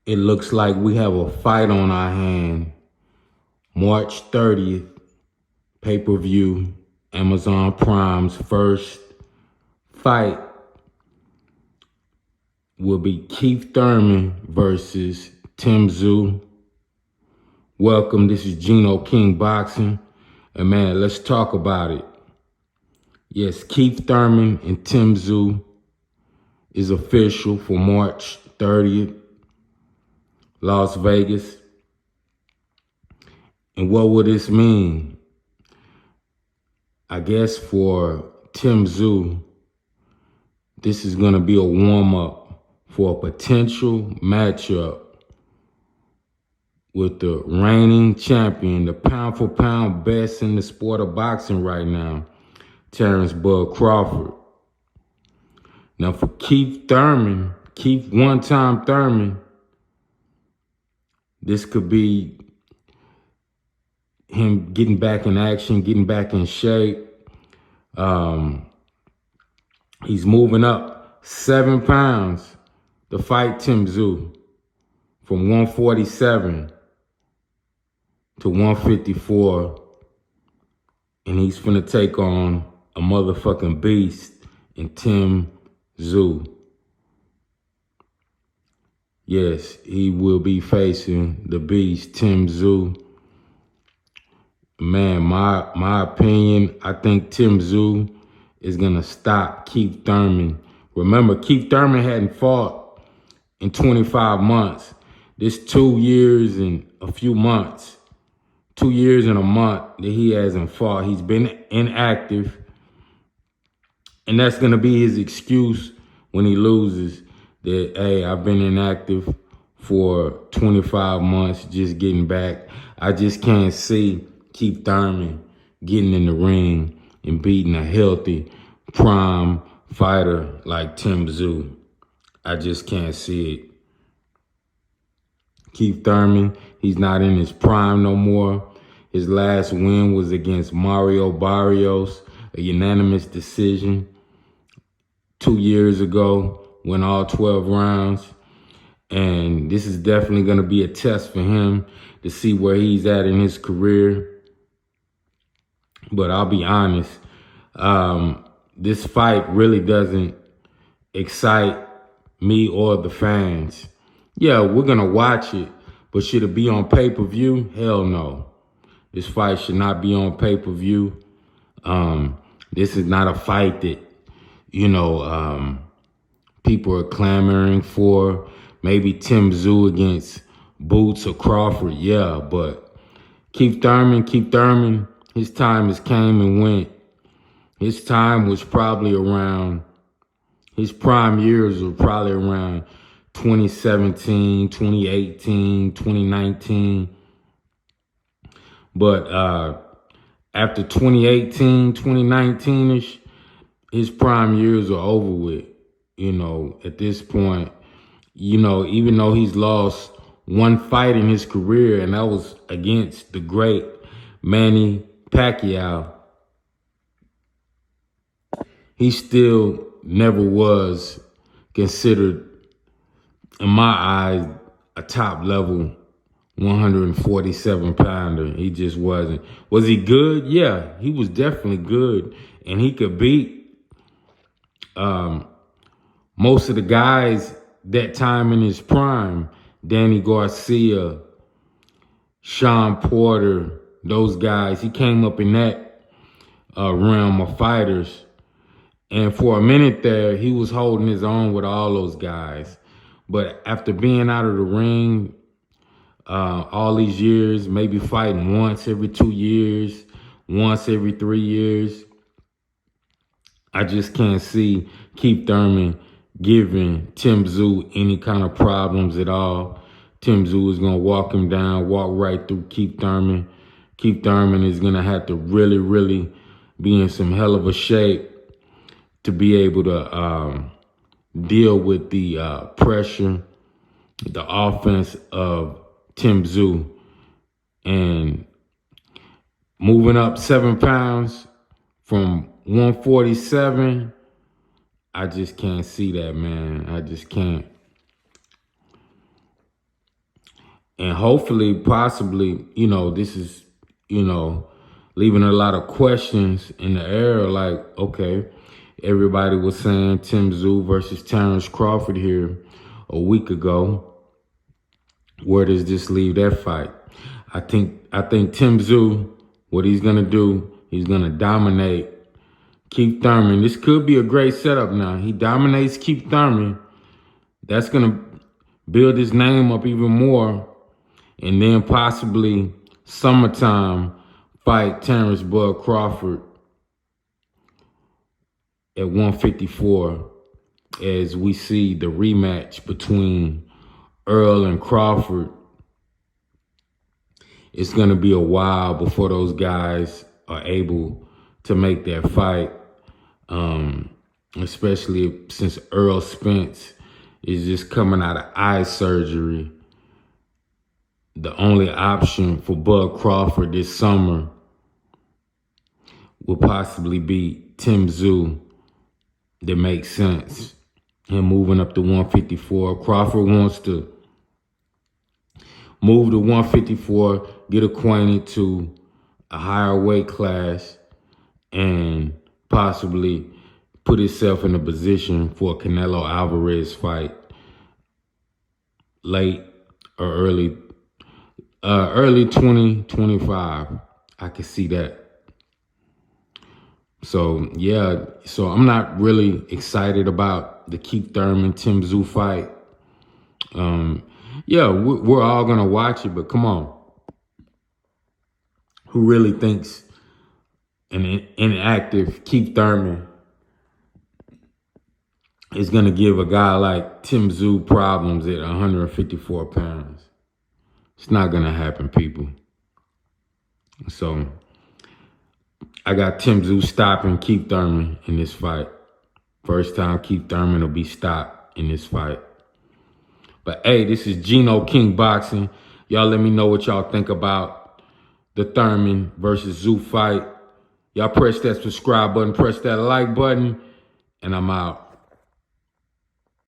It looks like we have a fight on our hand. March 30th, pay-per-view, Amazon Prime's first fight will be Keith Thurman versus Tszyu. Welcome, this is Gino King Boxing. And man, let's talk about it. Yes, Keith Thurman and Tszyu is official for March 30th, Las Vegas. And what would this mean? I guess for Tszyu, this is going to be a warm-up for a potential matchup with the reigning champion, the pound-for-pound best in the sport of boxing right now, Terrence Bud Crawford. Now for Keith Thurman, Keith one-time Thurman, this could be him getting back in action, getting back in shape. He's moving up 7 pounds to fight Tszyu from 147 to 154. And he's finna take on a motherfucking beast in Tszyu. Yes, he will be facing the beast, Tszyu. Man, my opinion, I think Tszyu is going to stop Keith Thurman. Remember, Keith Thurman hadn't fought in 25 months. This 2 years and a few months, 2 years and a month that he hasn't fought. He's been inactive. And that's going to be his excuse when he loses that, hey, I've been inactive for 25 months, just getting back. I just can't see Keith Thurman getting in the ring and beating a healthy, prime fighter like Tszyu. I just can't see it. Keith Thurman, he's not in his prime no more. His last win was against Mario Barrios, a unanimous decision 2 years ago, went all 12 rounds. And this is definitely going to be a test for him to see where he's at in his career. But I'll be honest, this fight really doesn't excite me or the fans. Yeah, we're going to watch it, but should it be on pay-per-view? Hell no. This fight should not be on pay-per-view. This is not a fight that, people are clamoring for. Maybe Tszyu against Boots or Crawford, yeah, but Keith Thurman, his time has came and went. His time was probably around, his prime years were probably around 2017, 2018, 2019. But after 2018, 2019-ish, his prime years are over with. At this point, even though he's lost one fight in his career, and that was against the great Manny Pacquiao, he still never was considered, in my eyes, a top level 147 pounder. He just wasn't. Was he good? Yeah, he was definitely good. And he could beat most of the guys that time in his prime. Danny Garcia, Sean Porter, those guys. He came up in that realm of fighters. And for a minute there, he was holding his own with all those guys. But after being out of the ring all these years, maybe fighting once every 2 years, once every 3 years, I just can't see Keith Thurman giving Tszyu any kind of problems at all. Tszyu is going to walk him down, walk right through Keith Thurman. Keith Thurman is going to have to really, really be in some hell of a shape to be able to deal with the pressure, the offense of Tszyu. And moving up 7 pounds from 147, I just can't see that, man. I just can't. And hopefully, possibly, this is, leaving a lot of questions in the air. Like, okay, everybody was saying Tszyu versus Terrence Crawford here a week ago. Where does this leave that fight? I think Tszyu, what he's gonna do, he's gonna dominate Keith Thurman. This could be a great setup now. He dominates Keith Thurman. That's gonna build his name up even more. And then possibly summertime fight Terrence Bud Crawford at 154 as we see the rematch between Earl and Crawford. It's going to be a while before those guys are able to make that fight, especially since Earl Spence is just coming out of eye surgery. The only option for Bud Crawford this summer will possibly be Tszyu. That makes sense. Him moving up to 154. Crawford wants to move to 154, get acquainted to a higher weight class, and possibly put himself in a position for a Canelo Alvarez fight late or early 2025. I can see that. So, yeah, so I'm not really excited about the Keith Thurman Tszyu fight. Yeah, we're all going to watch it, but come on. Who really thinks an inactive Keith Thurman is going to give a guy like Tszyu problems at 154 pounds? It's not going to happen, people. So I got Tszyu stopping Keith Thurman in this fight. First time Keith Thurman will be stopped in this fight. But hey, this is Gino King Boxing. Y'all let me know what y'all think about the Thurman versus Tszyu fight. Y'all press that subscribe button, press that like button, and I'm out.